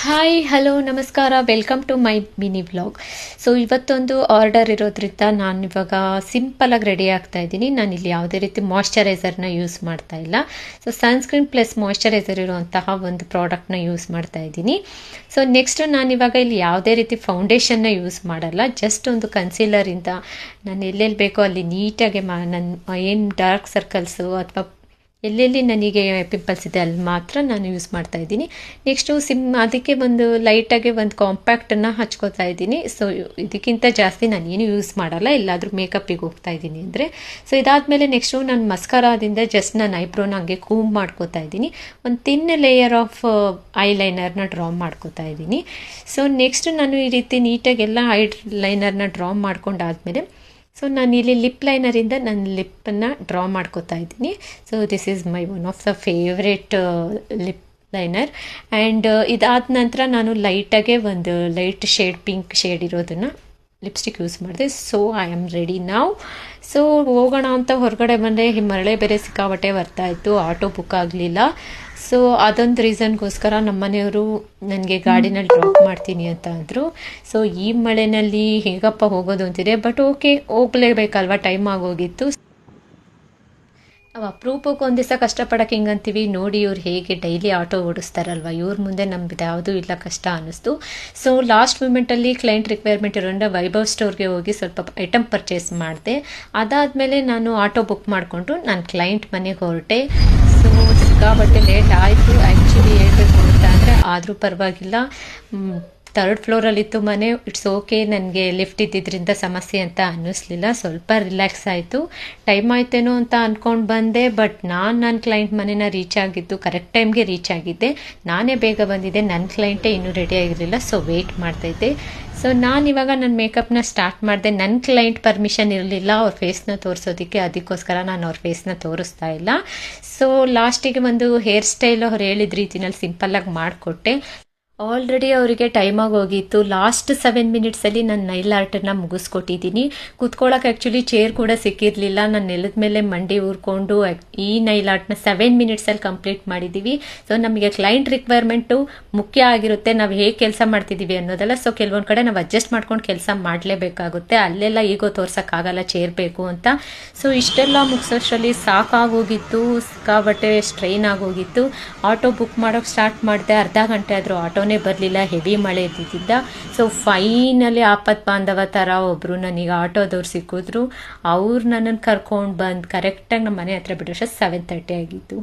Hi hello ನಮಸ್ಕಾರ welcome to my mini vlog. So ಇವತ್ತೊಂದು order ಇರೋದ್ರಿಂದ ನಾನು ಇವಾಗ ಸಿಂಪಲಾಗಿ ರೆಡಿ ಆಗ್ತಾ ಇದ್ದೀನಿ. ನಾನಿಲ್ಲಿ ಯಾವುದೇ ರೀತಿ ಮಾಯ್ಶ್ಚರೈಸರ್ನ ಯೂಸ್ ಮಾಡ್ತಾ ಇಲ್ಲ. ಸೊ ಸನ್ಸ್ಕ್ರೀನ್ ಪ್ಲಸ್ ಮಾಯ್ಶ್ಚರೈಸರ್ ಇರುವಂತಹ ಒಂದು ಪ್ರಾಡಕ್ಟ್ನ ಯೂಸ್ ಮಾಡ್ತಾ ಇದ್ದೀನಿ. ಸೊ ನೆಕ್ಸ್ಟ್ ನಾನಿವಾಗ ಇಲ್ಲಿ ಯಾವುದೇ ರೀತಿ ಫೌಂಡೇಶನ್ನ ಯೂಸ್ ಮಾಡಲ್ಲ. ಜಸ್ಟ್ ಒಂದು ಕನ್ಸೀಲರಿಂದ ನಾನು ಎಲ್ಲೆಲ್ಲಿ ಬೇಕೋ ಅಲ್ಲಿ ನೀಟಾಗಿ ನನ್ನ ಏನು ಡಾರ್ಕ್ ಸರ್ಕಲ್ಸು ಅಥವಾ ಎಲ್ಲೆಲ್ಲಿ ನನಗೆ ಪಿಂಪಲ್ಸ್ ಇದೆ ಅಲ್ಲಿ ಮಾತ್ರ ನಾನು ಯೂಸ್ ಮಾಡ್ತಾ ಇದ್ದೀನಿ. ನೆಕ್ಸ್ಟು ಅದಕ್ಕೆ ಒಂದು ಲೈಟಾಗಿ ಒಂದು ಕಾಂಪ್ಯಾಕ್ಟನ್ನು ಹಚ್ಕೋತಾ ಇದ್ದೀನಿ. ಸೊ ಇದಕ್ಕಿಂತ ಜಾಸ್ತಿ ನಾನು ಏನು ಯೂಸ್ ಮಾಡಲ್ಲ, ಎಲ್ಲಾದರೂ ಮೇಕಪ್ಪಿಗೆ ಹೋಗ್ತಾ ಇದ್ದೀನಿ ಅಂದರೆ. ಸೊ ಇದಾದಮೇಲೆ ನೆಕ್ಸ್ಟು ನಾನು ಮಸ್ಕರಾದಿಂದ ಜಸ್ಟ್ ನಾನು ಐಬ್ರೋನ ಹಂಗೆ ಕೂಮ್ ಮಾಡ್ಕೋತಾ ಇದ್ದೀನಿ. ಒಂದು ತಿನ್ ಲೇಯರ್ ಆಫ್ ಐಲೈನರ್ನ ಡ್ರಾ ಮಾಡ್ಕೋತಾ ಇದ್ದೀನಿ. ಸೊ ನೆಕ್ಸ್ಟ್ ನಾನು ಈ ರೀತಿ ನೀಟಾಗಿ ಎಲ್ಲ ಐಲೈನರ್ನ ಡ್ರಾ ಮಾಡ್ಕೊಂಡಾದ್ಮೇಲೆ ಸೊ ನಾನು ಇಲ್ಲಿ ಲಿಪ್ ಲೈನರಿಂದ ನನ್ನ ಲಿಪ್ಪನ್ನು ಡ್ರಾ ಮಾಡ್ಕೋತಾ ಇದ್ದೀನಿ. So this is my one of the favourite lip liner. And ಇದಾದ ನಂತರ ನಾನು ಲೈಟಾಗೆ ಒಂದು ಲೈಟ್ ಶೇಡ್ ಪಿಂಕ್ ಶೇಡ್ ಇರೋದನ್ನು ಲಿಪ್ಸ್ಟಿಕ್ ಯೂಸ್ ಮಾಡಿದೆ. ಸೊ ಐ ಆಮ್ ರೆಡಿ ನಾವ್. ಸೊ ಹೋಗೋಣ ಅಂತ ಹೊರಗಡೆ ಬಂದರೆ ಮರಳೆ ಬೇರೆ ಸಿಕ್ಕಾಬಟ್ಟೆ ಬರ್ತಾ ಇತ್ತು, ಆಟೋ ಬುಕ್ ಆಗಲಿಲ್ಲ. ಸೊ ಅದೊಂದು ರೀಸನ್ಗೋಸ್ಕರ ನಮ್ಮನೆಯವರು ನನಗೆ ಗಾಡಿನಲ್ಲಿ ಡ್ರಾಪ್ ಮಾಡ್ತೀನಿ ಅಂತ ಅಂದರು. ಸೊ ಈ ಮಳೆಯಲ್ಲಿ ಹೇಗಪ್ಪ ಹೋಗೋದು ಅಂತಿದೆ, ಬಟ್ ಓಕೆ ಹೋಗ್ಲೇಬೇಕಲ್ವ, ಟೈಮ್ ಆಗೋಗಿತ್ತು. ನಾವು ಅಪರೂಪಕ್ಕೆ ಒಂದು ದಿವಸ ಕಷ್ಟಪಡೋಕೆ ಹಿಂಗಂತೀವಿ, ನೋಡಿ ಇವ್ರು ಹೇಗೆ ಡೈಲಿ ಆಟೋ ಓಡಿಸ್ತಾರಲ್ವ, ಇವ್ರ ಮುಂದೆ ನಮ್ದು ಯಾವುದೂ ಇಲ್ಲ ಕಷ್ಟ ಅನ್ನಿಸ್ತು. ಸೊ ಲಾಸ್ಟ್ ಮೂಮೆಂಟಲ್ಲಿ ಕ್ಲೈಂಟ್ ರಿಕ್ವೈರ್ಮೆಂಟ್ ಇರೋದ್ರಿಂದ ವೈಭವ್ ಸ್ಟೋರ್ಗೆ ಹೋಗಿ ಸ್ವಲ್ಪ ಐಟಮ್ ಪರ್ಚೇಸ್ ಮಾಡಿದೆ. ಅದಾದಮೇಲೆ ನಾನು ಆಟೋ ಬುಕ್ ಮಾಡಿಕೊಂಡು ನಾನು ಕ್ಲೈಂಟ್ ಮನೆಗೆ ಹೊರಟೆ. ಸೊ ಸಿಕ್ಕಾಬಟ್ಟೆ ಲೇಟ್ ಆಯಿತು ಆ್ಯಕ್ಚುಲಿ ಹೇಳ್ಬೇಕು ಅಂತ ಅಂದರೆ, ಆದರೂ ಪರವಾಗಿಲ್ಲ. 3rd ಫ್ಲೋರಲ್ಲಿತ್ತು ಮನೆ. ಇಟ್ಸ್ ಓಕೆ, ನನಗೆ ಲಿಫ್ಟ್ ಇದ್ದಿದ್ದರಿಂದ ಸಮಸ್ಯೆ ಅಂತ ಅನ್ನಿಸ್ಲಿಲ್ಲ. ಸ್ವಲ್ಪ ರಿಲ್ಯಾಕ್ಸ್ ಆಯಿತು. ಟೈಮ್ ಆಯ್ತೇನೋ ಅಂತ ಅಂದ್ಕೊಂಡು ಬಂದೆ, ಬಟ್ ನನ್ನ ಕ್ಲೈಂಟ್ ಮನೇನ ರೀಚ್ ಆಗಿದ್ದು ಕರೆಕ್ಟ್ ಟೈಮ್ಗೆ ರೀಚ್ ಆಗಿದ್ದೆ. ನಾನೇ ಬೇಗ ಬಂದಿದ್ದೆ, ನನ್ನ ಕ್ಲೈಂಟೇ ಇನ್ನೂ ರೆಡಿ ಆಗಿರಲಿಲ್ಲ. ಸೊ ವೆಯ್ಟ್ ಮಾಡ್ತಾಯಿದ್ದೆ. ಸೊ ನಾನಿವಾಗ ನನ್ನ ಮೇಕಪ್ನ ಸ್ಟಾರ್ಟ್ ಮಾಡಿದೆ. ನನ್ನ ಕ್ಲೈಂಟ್ ಪರ್ಮಿಷನ್ ಇರಲಿಲ್ಲ ಅವ್ರ ಫೇಸ್ನ ತೋರಿಸೋದಕ್ಕೆ, ಅದಕ್ಕೋಸ್ಕರ ನಾನು ಅವ್ರ ಫೇಸ್ನ ತೋರಿಸ್ತಾ ಇಲ್ಲ. ಸೊ ಲಾಸ್ಟಿಗೆ ಒಂದು ಹೇರ್ ಸ್ಟೈಲ್ ಅವ್ರು ಹೇಳಿದ ರೀತಿನಲ್ಲಿ ಸಿಂಪಲ್ಲಾಗಿ ಮಾಡಿಕೊಟ್ಟೆ. ಆಲ್ರೆಡಿ ಅವರಿಗೆ ಟೈಮ್ ಆಗೋಗಿತ್ತು. ಲಾಸ್ಟ್ 7 ಮಿನಿಟ್ಸಲ್ಲಿ ನಾನು ನೈಲ್ ಆರ್ಟನ್ನು ಮುಗಿಸ್ಕೊಟ್ಟಿದ್ದೀನಿ. ಕೂತ್ಕೊಳ್ಳೋಕೆ ಆ್ಯಕ್ಚುಲಿ ಚೇರ್ ಕೂಡ ಸಿಕ್ಕಿರಲಿಲ್ಲ. ನಾನು ನೆಲದ ಮೇಲೆ ಮಂಡಿ ಊರ್ಕೊಂಡು ಈ ನೈಲ್ ಆರ್ಟ್ನ 7 ಮಿನಿಟ್ಸಲ್ಲಿ ಕಂಪ್ಲೀಟ್ ಮಾಡಿದ್ದೀವಿ. ಸೊ ನಮಗೆ ಕ್ಲೈಂಟ್ ರಿಕ್ವೈರ್ಮೆಂಟು ಮುಖ್ಯ ಆಗಿರುತ್ತೆ, ನಾವು ಹೇಗೆ ಕೆಲಸ ಮಾಡ್ತಿದ್ದೀವಿ ಅನ್ನೋದಲ್ಲ. ಸೊ ಕೆಲವೊಂದು ಕಡೆ ನಾವು ಅಡ್ಜಸ್ಟ್ ಮಾಡ್ಕೊಂಡು ಕೆಲಸ ಮಾಡಲೇಬೇಕಾಗುತ್ತೆ. ಅಲ್ಲೆಲ್ಲ ಈಗೋ ತೋರ್ಸೋಕ್ಕಾಗಲ್ಲ, ಚೇರ್ ಬೇಕು ಅಂತ. ಸೊ ಇಷ್ಟೆಲ್ಲ ಮುಗಿಸೋಷ್ಟರಲ್ಲಿ ಸಾಕಾಗೋಗಿತ್ತು, ಸಿಕ್ಕಾಬಟ್ಟೆ ಸ್ಟ್ರೈನ್ ಆಗೋಗಿತ್ತು. ಆಟೋ ಬುಕ್ ಮಾಡೋಕ್ಕೆ ಸ್ಟಾರ್ಟ್ ಮಾಡಿದೆ. ಅರ್ಧ ಗಂಟೆ ಆದರೂ ಆಟೋನೇ ಬರಲಿಲ್ಲ, ಹೆವಿ ಮಳೆ ಇದ್ದಿದ್ದ. ಸೊ ಫೈನಲಿ ಆಪತ್ ಬಾಂಧವ ಥರ ಒಬ್ಬರು ನನಗೆ ಆಟೋದವ್ರು ಸಿಕ್ಕಿದ್ರು. ಅವ್ರು ನನ್ನನ್ನು ಕರ್ಕೊಂಡು ಬಂದು ಕರೆಕ್ಟಾಗಿ ನಮ್ಮ ಮನೆ ಹತ್ರ ಬಿಟ್ಟರೆ 7:30 ಆಗಿತ್ತು.